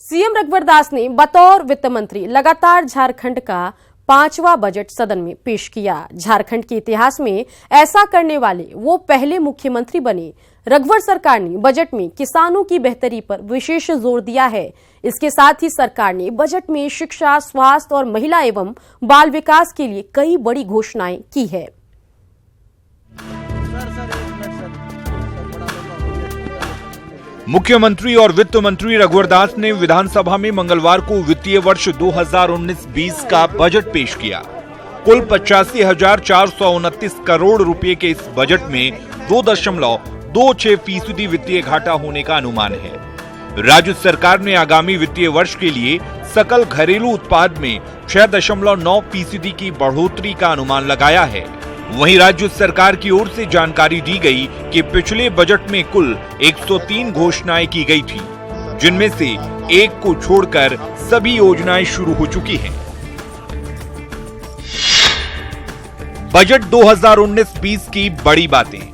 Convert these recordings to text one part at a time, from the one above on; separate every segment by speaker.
Speaker 1: CM रघुवर दास ने बतौर वित्त मंत्री लगातार झारखंड का 5वां बजट सदन में पेश किया। झारखंड के इतिहास में ऐसा करने वाले वो पहले मुख्यमंत्री बने। रघुवर सरकार ने बजट में किसानों की बेहतरी पर विशेष जोर दिया है। इसके साथ ही सरकार ने बजट में शिक्षा, स्वास्थ्य और महिला एवं बाल विकास के लिए कई बड़ी घोषणाएं की है।
Speaker 2: मुख्यमंत्री और वित्त मंत्री रघुवर दास ने विधानसभा में मंगलवार को वित्तीय वर्ष 2019-20 का बजट पेश किया। कुल 85,429 करोड़ रुपए के इस बजट में 2.26% वित्तीय घाटा होने का अनुमान है। राज्य सरकार ने आगामी वित्तीय वर्ष के लिए सकल घरेलू उत्पाद में 6.9% की बढ़ोतरी का अनुमान लगाया है। वहीं राज्य सरकार की ओर से जानकारी दी गई कि पिछले बजट में कुल 103 घोषणाएं की गई थी, जिनमें से एक को छोड़कर सभी योजनाएं शुरू हो चुकी हैं। बजट 2019-20 की बड़ी बातें।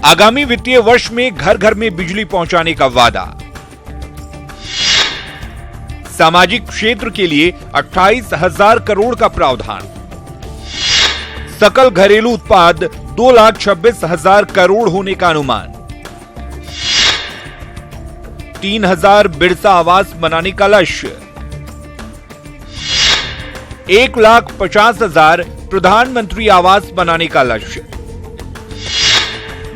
Speaker 2: आगामी वित्तीय वर्ष में घर घर में बिजली पहुंचाने का वादा। सामाजिक क्षेत्र के लिए 28,000 करोड़ का प्रावधान। सकल घरेलू उत्पाद 2,26,000 करोड़ होने का अनुमान। 3,000 बिरसा आवास बनाने का लक्ष्य। 1,50,000 प्रधानमंत्री आवास बनाने का लक्ष्य।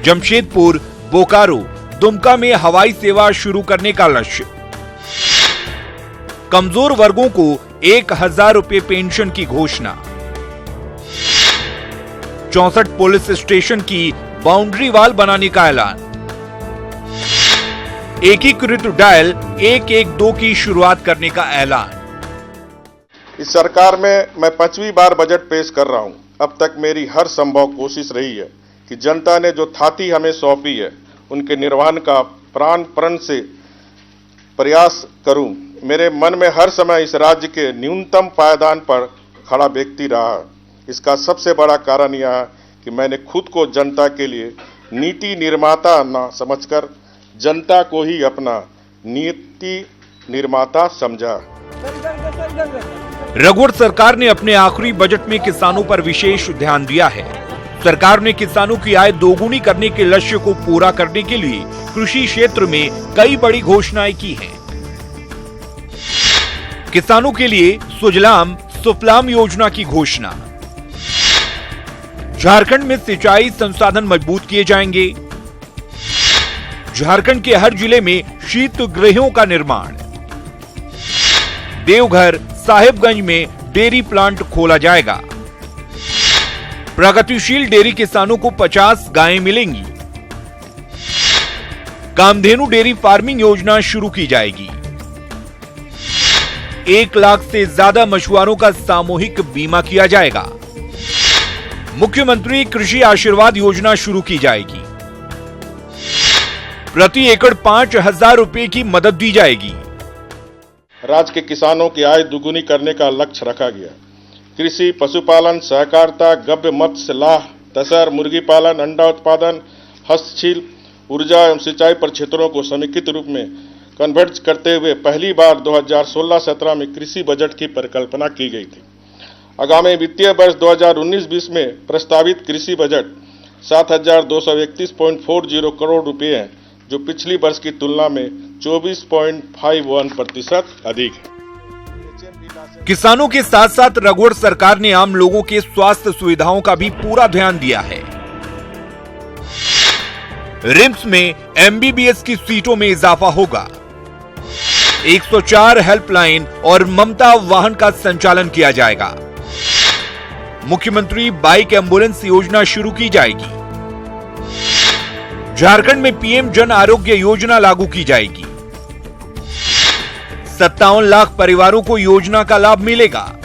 Speaker 2: जमशेदपुर, बोकारो, दुमका में हवाई सेवा शुरू करने का लक्ष्य। कमजोर वर्गों को 1,000 रुपए पेंशन की घोषणा। 64 पुलिस स्टेशन की बाउंड्री वॉल बनाने का ऐलान। एकीकृत डायल 112 की शुरुआत करने का ऐलान।
Speaker 3: इस सरकार में मैं 5वीं बार बजट पेश कर रहा हूं। अब तक मेरी हर संभव कोशिश रही है कि जनता ने जो थाती हमें सौंपी है उनके निर्वहन का प्राण से प्रयास करूं। मेरे मन में हर समय इस राज्य के न्यूनतम पायदान पर खड़ा व्यक्ति रहा है। इसका सबसे बड़ा कारण यह है कि मैंने खुद को जनता के लिए नीति निर्माता न समझकर जनता को ही अपना नीति निर्माता समझा।
Speaker 2: रघुवर सरकार ने अपने आखिरी बजट में किसानों पर विशेष ध्यान दिया है। सरकार ने किसानों की आय दोगुनी करने के लक्ष्य को पूरा करने के लिए कृषि क्षेत्र में कई बड़ी घोषणाएं की हैं। किसानों के लिए सुजलाम सुफलाम योजना की घोषणा। झारखंड में सिंचाई संसाधन मजबूत किए जाएंगे। झारखंड के हर जिले में शीत गृहों का निर्माण। देवघर, साहिबगंज में डेयरी प्लांट खोला जाएगा। प्रगतिशील डेयरी किसानों को 50 गायें मिलेंगी। कामधेनु डेयरी फार्मिंग योजना शुरू की जाएगी। 1 लाख से ज्यादा मछुआरों का सामूहिक बीमा किया जाएगा। मुख्यमंत्री कृषि आशीर्वाद योजना शुरू की जाएगी। प्रति एकड़ 5,000 रुपए की मदद दी जाएगी।
Speaker 3: राज्य के किसानों की आय दुगुनी करने का लक्ष्य रखा गया। कृषि, पशुपालन, सहकारिता, गव्य मत्स्य लाह, तसर, मुर्गी पालन, अंडा उत्पादन, हस्तशिल्प, ऊर्जा एवं सिंचाई पर क्षेत्रों को समेकित रूप में कन्वर्ज करते हुए पहली बार 2016-17 में कृषि बजट की परिकल्पना की गई थी। आगामी वित्तीय वर्ष 2019-20 में प्रस्तावित कृषि बजट 7,231.40 करोड़ रुपए है, जो पिछली वर्ष की तुलना में 24.51% अधिक है।
Speaker 2: किसानों के साथ साथ रघुवर सरकार ने आम लोगों के स्वास्थ्य सुविधाओं का भी पूरा ध्यान दिया है। रिम्स में MBBS की सीटों में इजाफा होगा। 104 हेल्पलाइन और ममता वाहन का संचालन किया जाएगा। मुख्यमंत्री बाइक एम्बुलेंस योजना शुरू की जाएगी। झारखंड में PM जन आरोग्य योजना लागू की जाएगी। 57 लाख परिवारों को योजना का लाभ मिलेगा।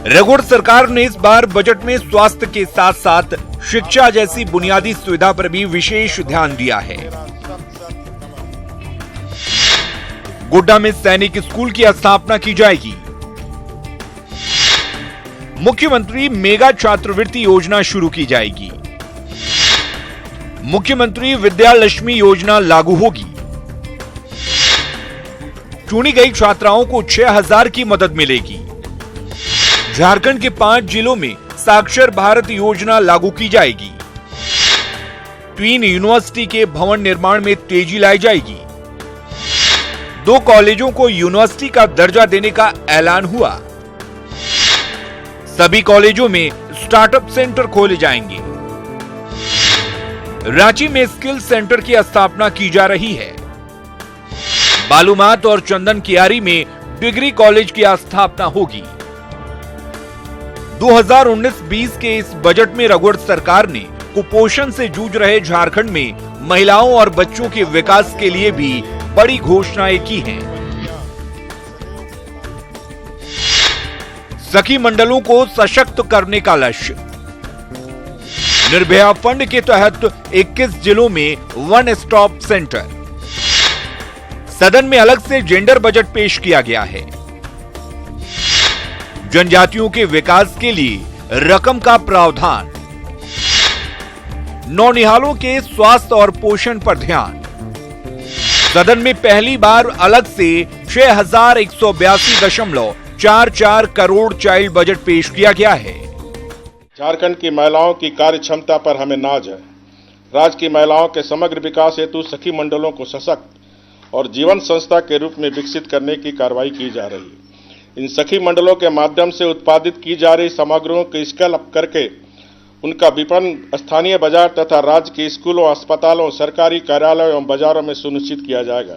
Speaker 2: रघुवर सरकार ने इस बार बजट में स्वास्थ्य के साथ साथ शिक्षा जैसी बुनियादी सुविधा पर भी विशेष ध्यान दिया है। गोड्डा में सैनिक स्कूल की स्थापना की जाएगी। मुख्यमंत्री मेगा छात्रवृत्ति योजना शुरू की जाएगी। मुख्यमंत्री विद्यालक्ष्मी योजना लागू होगी। चुनी गई छात्राओं को 6000 की मदद मिलेगी। झारखंड के 5 जिलों में साक्षर भारत योजना लागू की जाएगी। ट्वीन यूनिवर्सिटी के भवन निर्माण में तेजी लाई जाएगी। 2 कॉलेजों को यूनिवर्सिटी का दर्जा देने का ऐलान हुआ। सभी कॉलेजों में स्टार्टअप सेंटर खोले जाएंगे। रांची में स्किल सेंटर की स्थापना की जा रही है। बालूमाथ और चंदन कियारी में डिग्री कॉलेज की स्थापना होगी। 2019-20 के इस बजट में रघुवर सरकार ने कुपोषण से जूझ रहे झारखंड में महिलाओं और बच्चों के विकास के लिए भी बड़ी घोषणाएं की हैं। सखी मंडलों को सशक्त करने का लक्ष्य। निर्भया फंड के तहत 21 जिलों में वन स्टॉप सेंटर। सदन में अलग से जेंडर बजट पेश किया गया है। जनजातियों के विकास के लिए रकम का प्रावधान। नौनिहालों के स्वास्थ्य और पोषण पर ध्यान। सदन में पहली बार अलग से 6182.44 करोड़ चाइल्ड बजट पेश किया गया है।
Speaker 3: झारखंड की महिलाओं की कार्य क्षमता पर हमें नाज है। राज्य की महिलाओं के समग्र विकास हेतु सखी मंडलों को सशक्त और जीवन संस्था के रूप में विकसित करने की कार्रवाई की जा रही है। इन सखी मंडलों के माध्यम से उत्पादित की जा रही सामग्रियों को स्केल अप करके उनका विपणन स्थानीय बाजार तथा राज्य के स्कूलों, अस्पतालों, सरकारी कार्यालयों एवं बाजारों में सुनिश्चित किया जाएगा।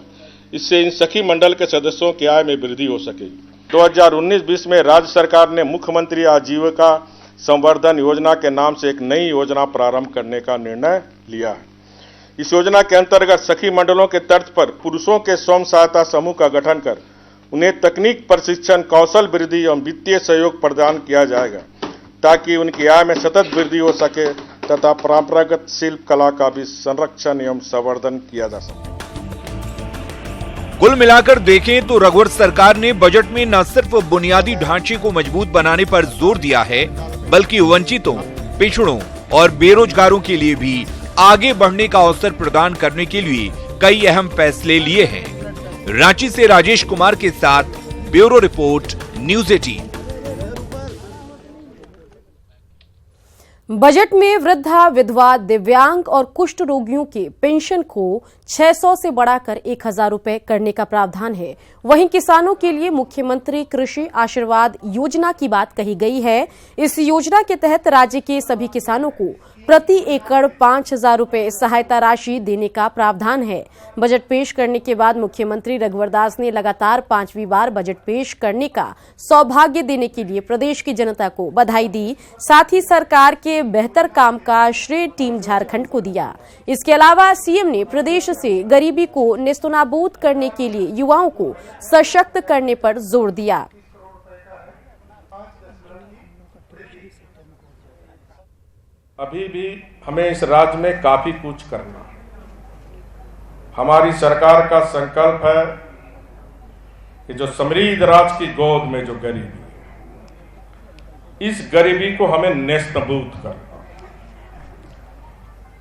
Speaker 3: इससे इन सखी मंडल के सदस्यों की आय में वृद्धि हो सकेगी। 2019-20 में राज्य सरकार ने मुख्यमंत्री आजीविका संवर्धन योजना के नाम से एक नई योजना प्रारंभ करने का निर्णय लिया है। इस योजना के अंतर्गत सखी मंडलों के तर्ज पर पुरुषों के स्वयं सहायता समूह का गठन कर उन्हें तकनीक प्रशिक्षण, कौशल वृद्धि एवं वित्तीय सहयोग प्रदान किया जाएगा ताकि उनकी आय में सतत वृद्धि हो सके तथा परंपरागत शिल्प कला का भी संरक्षण एवं संवर्धन किया जा सके।
Speaker 2: कुल मिलाकर देखें तो रघुवर सरकार ने बजट में न सिर्फ बुनियादी ढांचे को मजबूत बनाने पर जोर दिया है, बल्कि वंचितों, पिछड़ों और बेरोजगारों के लिए भी आगे बढ़ने का अवसर प्रदान करने के लिए कई अहम फैसले लिए हैं। रांची से राजेश कुमार के साथ ब्यूरो रिपोर्ट, न्यूज़ 18।
Speaker 1: बजट में वृद्धा, विधवा, दिव्यांग और कुष्ठ रोगियों के पेंशन को 600 से बढ़ाकर 1000 रुपए करने का प्रावधान है। वहीं किसानों के लिए मुख्यमंत्री कृषि आशीर्वाद योजना की बात कही गई है। इस योजना के तहत राज्य के सभी किसानों को प्रति एकड़ 5000 रुपए सहायता राशि देने का प्रावधान है। बजट पेश करने के बाद मुख्यमंत्री रघुवर दास ने लगातार 5वीं बार बजट पेश करने का सौभाग्य देने के लिए प्रदेश की जनता को बधाई दी। साथ ही सरकार के बेहतर काम का श्रेय टीम झारखंड को दिया। इसके अलावा सीएम ने प्रदेश से गरीबी को नेस्तनाबूद करने के लिए युवाओं को सशक्त करने पर जोर दिया।
Speaker 3: अभी भी हमें इस राज्य में काफी कुछ करना है। हमारी सरकार का संकल्प है कि जो समृद्ध राज्य की गोद में जो गरीबी है, इस गरीबी को हमें नेस्तनाबूद करना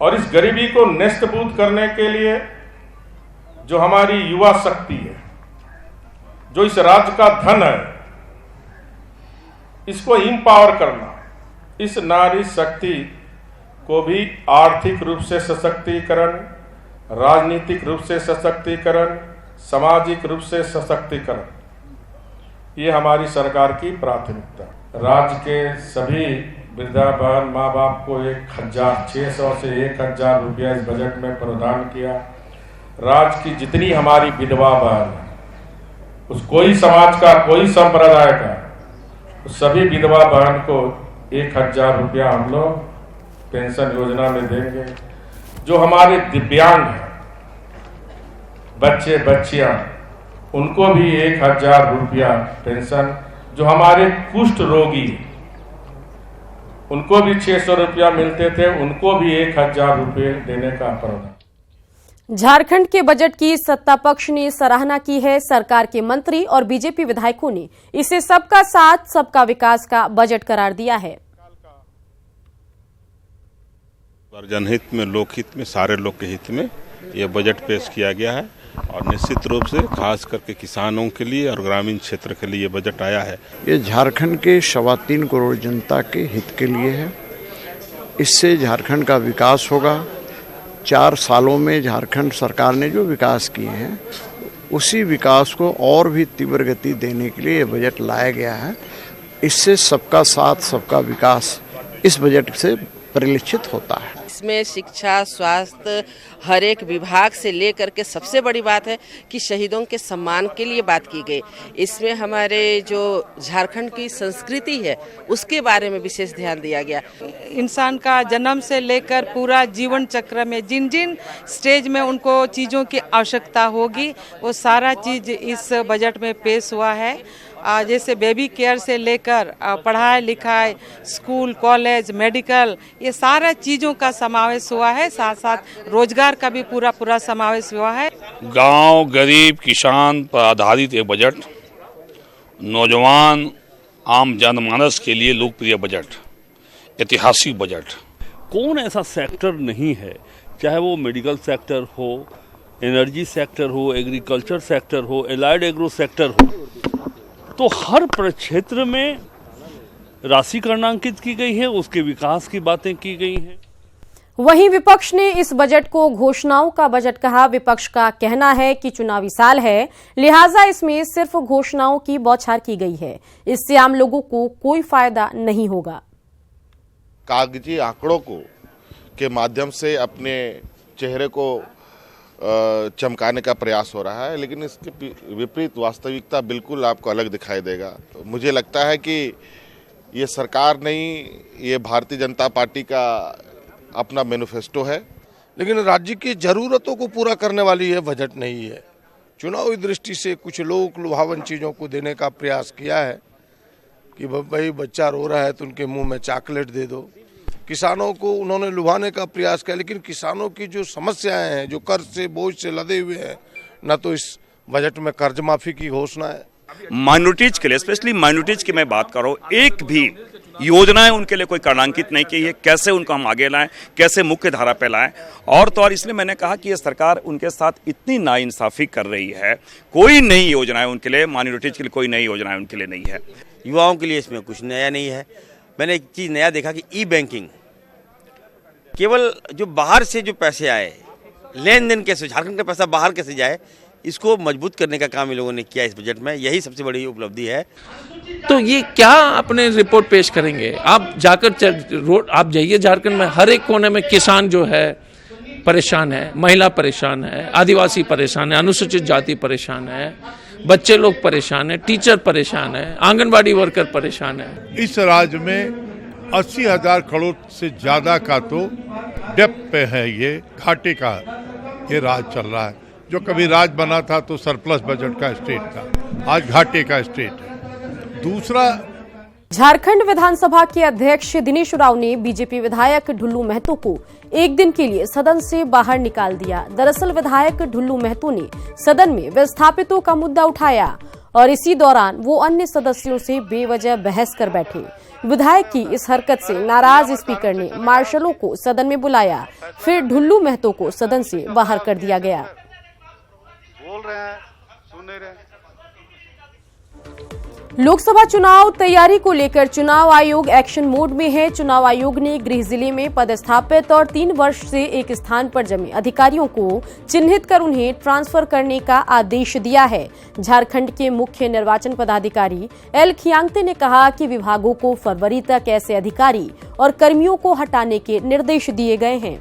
Speaker 3: और इस गरीबी को नेस्तनाबूद करने के लिए जो हमारी युवा शक्ति है, जो इस राज्य का धन है, इसको इंपावर करना, इस नारी शक्ति को भी आर्थिक रूप से सशक्तिकरण, राजनीतिक रूप से सशक्तिकरण, सामाजिक रूप से सशक्तिकरण, ये हमारी सरकार की प्राथमिकता। राज्य के सभी वृद्धा बहन माँ बाप को 1600 से 1000 रुपया इस बजट में प्रदान किया। राज्य की जितनी हमारी विधवा बहन है, उस कोई समाज का, कोई संप्रदाय का, उस सभी विधवा बहन को 1000 रुपया हम लोग पेंशन योजना में देंगे। जो हमारे दिव्यांग हैं, बच्चे बच्चियां, उनको भी 1000 रुपया पेंशन। जो हमारे कुष्ठ रोगी, उनको भी 600 रुपया मिलते थे, उनको भी 1000 रुपये देने का प्रावधान।
Speaker 1: झारखंड के बजट की सत्ता पक्ष ने सराहना की है। सरकार के मंत्री और बीजेपी विधायकों ने इसे सबका साथ सबका विकास का बजट करार दिया है।
Speaker 4: और जनहित में, लोकहित में, सारे लोग के हित में यह बजट पेश किया गया है और निश्चित रूप से खास करके किसानों के लिए और ग्रामीण क्षेत्र के लिए ये बजट आया है।
Speaker 5: ये झारखंड के 3.25 करोड़ जनता के हित के लिए है। इससे झारखंड का विकास होगा। 4 सालों में झारखंड सरकार ने जो विकास किए हैं उसी विकास को और भी तीव्र गति देने के लिए ये बजट लाया गया है। इससे सबका साथ, सबका विकास इस बजट से परिलक्षित होता है।
Speaker 6: इसमें शिक्षा, स्वास्थ्य, हर एक विभाग से लेकर के सबसे बड़ी बात है कि शहीदों के सम्मान के लिए बात की गई। इसमें हमारे जो झारखंड की संस्कृति है उसके बारे में विशेष ध्यान दिया गया।
Speaker 7: इंसान का जन्म से लेकर पूरा जीवन चक्र में जिन जिन स्टेज में उनको चीज़ों की आवश्यकता होगी वो सारा चीज़ इस बजट में पेश हुआ है। जैसे बेबी केयर से लेकर पढ़ाई लिखाई, स्कूल, कॉलेज, मेडिकल, ये सारा चीज़ों का समावेश हुआ है। साथ साथ रोजगार का भी पूरा समावेश हुआ है।
Speaker 8: गांव, गरीब, किसान पर आधारित एक बजट, नौजवान, आम जनमानस के लिए लोकप्रिय बजट, ऐतिहासिक बजट।
Speaker 9: कौन ऐसा सेक्टर नहीं है, चाहे वो मेडिकल सेक्टर हो, एनर्जी सेक्टर हो, एग्रीकल्चर सेक्टर हो, एलाइड एग्रो सेक्टर हो, तो हर प्रक्षेत्र में राशि करणांकित की गई है, उसके विकास की बातें की गई हैं।
Speaker 1: वहीं विपक्ष ने इस बजट को घोषणाओं का बजट कहा। विपक्ष का कहना है कि चुनावी साल है, लिहाजा इसमें सिर्फ घोषणाओं की बौछार की गई है। इससे आम लोगों को कोई फायदा नहीं होगा।
Speaker 10: कागजी आंकड़ों के माध्यम से अपने चेहरे को चमकाने का प्रयास हो रहा है, लेकिन इसके विपरीत वास्तविकता बिल्कुल आपको अलग दिखाई देगा। तो मुझे लगता है कि ये सरकार नहीं, ये भारतीय जनता पार्टी का अपना मैनिफेस्टो है,
Speaker 11: लेकिन राज्य की जरूरतों को पूरा करने वाली ये बजट नहीं है। चुनावी दृष्टि से कुछ लोग लुभावन चीज़ों को देने का प्रयास किया है कि भाई बच्चा रो रहा है तो उनके मुंह में चॉकलेट दे दो। किसानों को उन्होंने लुभाने का प्रयास किया, लेकिन किसानों की जो समस्याएं हैं, जो कर्ज से, बोझ से लदे हुए हैं, न तो इस बजट में कर्ज माफी की घोषणा है।
Speaker 8: माइनॉरिटीज के लिए, स्पेशली माइनॉरिटीज की मैं बात कर रहा हूँ, एक भी योजनाएं उनके लिए कोई करणांकित नहीं की है। कैसे उनको हम आगे लाएं, कैसे मुख्य धारा पे लाएं। और तो और इसलिए मैंने कहा कि ये सरकार उनके साथ इतनी नाइंसाफी कर रही है। कोई नई योजनाएं उनके लिए, माइनॉरिटीज के लिए कोई नई योजनाएं उनके लिए नहीं है।
Speaker 12: युवाओं के लिए इसमें कुछ नया नहीं है। मैंने एक चीज़ नया देखा कि ई बैंकिंग, केवल जो बाहर से जो पैसे आए, लेन देन कैसे, झारखंड का पैसा बाहर कैसे जाए, इसको मजबूत करने का काम इन लोगों ने किया इस बजट में। यही सबसे बड़ी उपलब्धि है।
Speaker 13: तो ये क्या अपने रिपोर्ट पेश करेंगे? आप जाकर आप जाइए झारखंड में, हर एक कोने में किसान जो है परेशान है, महिला परेशान है, आदिवासी परेशान है, अनुसूचित जाति परेशान है, बच्चे लोग परेशान है, टीचर परेशान है, आंगनबाड़ी वर्कर परेशान है।
Speaker 14: इस राज्य में 80,000 करोड़ से ज्यादा का तो डेप्थ पे है, ये घाटे का ये राज चल रहा है। जो कभी राज बना था तो सरप्लस बजट का स्टेट था, आज घाटे का स्टेट है। दूसरा,
Speaker 1: झारखंड विधानसभा के अध्यक्ष दिनेश उरांव ने बीजेपी विधायक ढुल्लू महतो को एक दिन के लिए सदन से बाहर निकाल दिया। दरअसल विधायक ढुल्लू महतो ने सदन में विस्थापितों का मुद्दा उठाया और इसी दौरान वो अन्य सदस्यों से बेवजह बहस कर बैठे। विधायक की इस हरकत से नाराज स्पीकर ने मार्शलों को सदन में बुलाया, फिर ढुल्लू महतो को सदन से बाहर कर दिया गया।
Speaker 15: बोल रहे हैं, सुन नहीं रहे।
Speaker 1: लोकसभा चुनाव तैयारी को लेकर चुनाव आयोग एक्शन मोड में है। चुनाव आयोग ने गृह जिले में पदस्थापित और 3 वर्ष से एक स्थान पर जमे अधिकारियों को चिन्हित कर उन्हें ट्रांसफर करने का आदेश दिया है। झारखंड के मुख्य निर्वाचन पदाधिकारी एल खियांगते ने कहा कि विभागों को फरवरी तक ऐसे अधिकारी और कर्मियों को हटाने के निर्देश दिए गए हैं।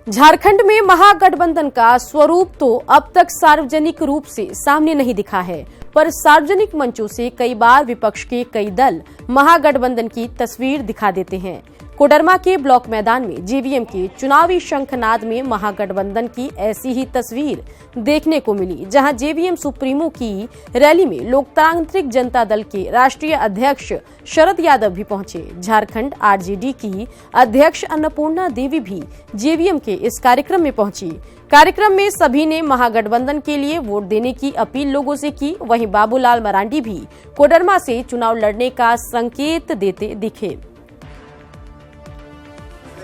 Speaker 1: झारखंड में महागठबंधन का स्वरूप तो अब तक सार्वजनिक रूप से सामने नहीं दिखा है, पर सार्वजनिक मंचों से कई बार विपक्ष के कई दल महागठबंधन की तस्वीर दिखा देते हैं। कोडरमा के ब्लॉक मैदान में जेवीएम के चुनावी शंखनाद में महागठबंधन की ऐसी ही तस्वीर देखने को मिली, जहां जेवीएम सुप्रीमो की रैली में लोकतांत्रिक जनता दल के राष्ट्रीय अध्यक्ष शरद यादव भी पहुंचे। झारखंड आरजेडी की अध्यक्ष अन्नपूर्णा देवी भी जेवीएम के इस कार्यक्रम में पहुंची। कार्यक्रम में सभी ने महागठबंधन के लिए वोट देने की अपील लोगों से की। वहीं बाबूलाल मरांडी भी कोडरमा से चुनाव लड़ने का संकेत देते दिखे।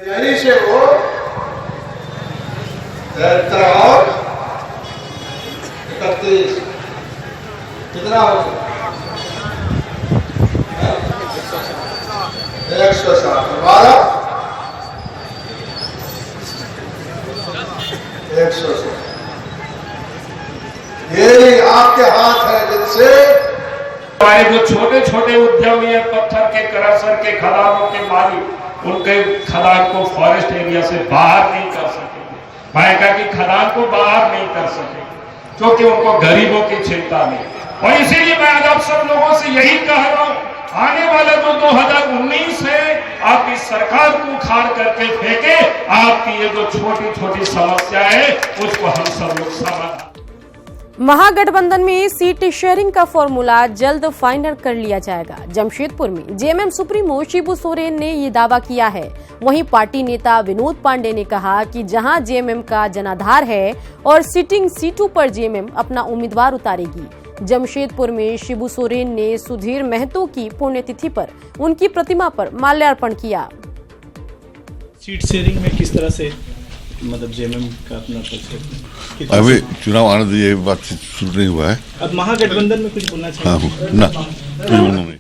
Speaker 11: यहीं से वो 73 और 31 कितना हो गया? 160 12 160। ये आपके हाथ है जिनसे
Speaker 16: हमारे जो छोटे छोटे उद्यमी है, पत्थर के क्रशर के खदानों के मालिक, उनके खदान को फॉरेस्ट एरिया से बाहर नहीं कर सकेंगे, मायका की खदान को बाहर नहीं कर सकेंगे, क्योंकि उनको गरीबों की चिंता नहीं। और इसीलिए मैं आज आप सब लोगों से यही कह रहा हूं, आने वाला जो 2019 है, आप इस सरकार को उखाड़ करके फेंके, आपकी ये जो छोटी छोटी समस्या है उसको हम सब लोग समाधान।
Speaker 1: महागठबंधन में सीट शेयरिंग का फॉर्मूला जल्द फाइनल कर लिया जाएगा। जमशेदपुर में जेएमएम सुप्रीमो शिबू सोरेन ने ये दावा किया है। वहीं पार्टी नेता विनोद पांडे ने कहा कि जहां जेएमएम का जनाधार है और सिटिंग सीटों पर जेएमएम अपना उम्मीदवार उतारेगी। जमशेदपुर में शिबू सोरेन ने सुधीर महतो की पुण्यतिथि पर उनकी प्रतिमा पर माल्यार्पण किया।
Speaker 17: सीट शेयरिंग में किस तरह से मतलब जेएमएम का अपना पक्ष?
Speaker 18: अभी चुनाव आने दीजिए, बातचीत शुरू नहीं हुआ है।
Speaker 17: अब महागठबंधन में कुछ बोलना चाहिए?
Speaker 18: हाँ, ना कुछ बोलना नहीं।